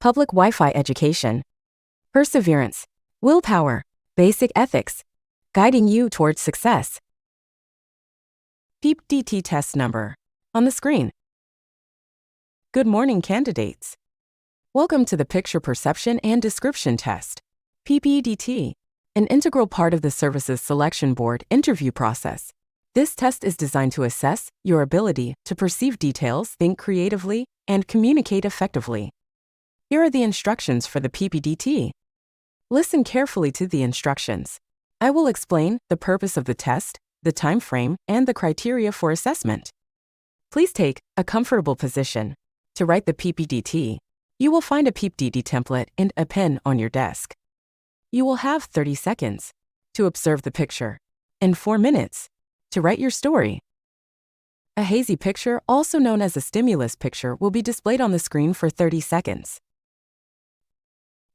public Wi-Fi education, perseverance, willpower, basic ethics, guiding you towards success. PPDT test number on the screen. Good morning, candidates. Welcome to the Picture Perception and Description Test, PPDT, an integral part of the Services Selection Board interview process. This test is designed to assess your ability to perceive details, think creatively, and communicate effectively. Here are the instructions for the PPDT. Listen carefully to the instructions. I will explain the purpose of the test, the time frame, and the criteria for assessment. Please take a comfortable position. To write the PPDT, you will find a PPDT template and a pen on your desk. You will have 30 seconds to observe the picture and 4 minutes to write your story. A hazy picture, also known as a stimulus picture, will be displayed on the screen for 30 seconds.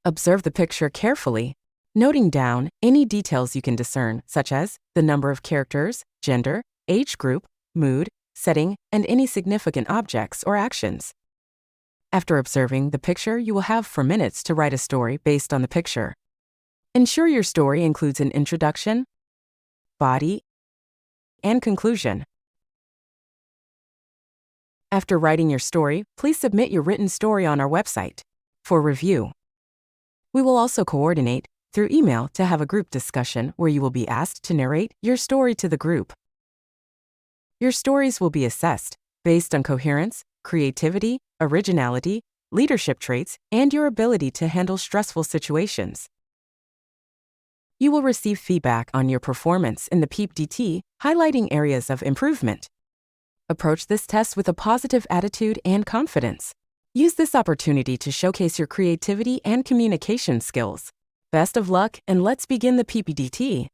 Observe the picture carefully, noting down any details you can discern, such as the number of characters, gender, age group, mood, setting, and any significant objects or actions. After observing the picture, you will have 4 minutes to write a story based on the picture. Ensure your story includes an introduction, body, and conclusion. After writing your story, please submit your written story on our website for review. We will also coordinate through email to have a group discussion where you will be asked to narrate your story to the group. Your stories will be assessed based on coherence, creativity, originality, leadership traits, and your ability to handle stressful situations. You will receive feedback on your performance in the PPDT, highlighting areas of improvement. Approach this test with a positive attitude and confidence. Use this opportunity to showcase your creativity and communication skills. Best of luck, and let's begin the PPDT.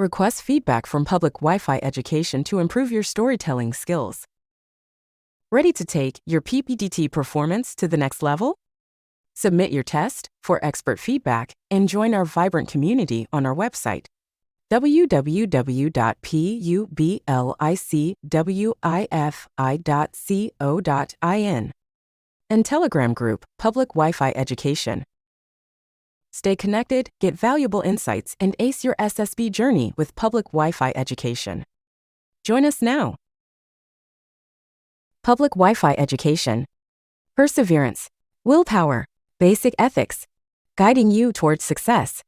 request feedback from public Wi-Fi education to improve your storytelling skills. Ready to take your PPDT performance to the next level? Submit your test for expert feedback and join our vibrant community on our website, www.publicwifi.co.in, and Telegram group Public Wi-Fi Education. Stay connected, get valuable insights, and ace your SSB journey with public Wi-Fi education. Join us now. Public Wi-Fi education. Perseverance, willpower, basic ethics, guiding you towards success.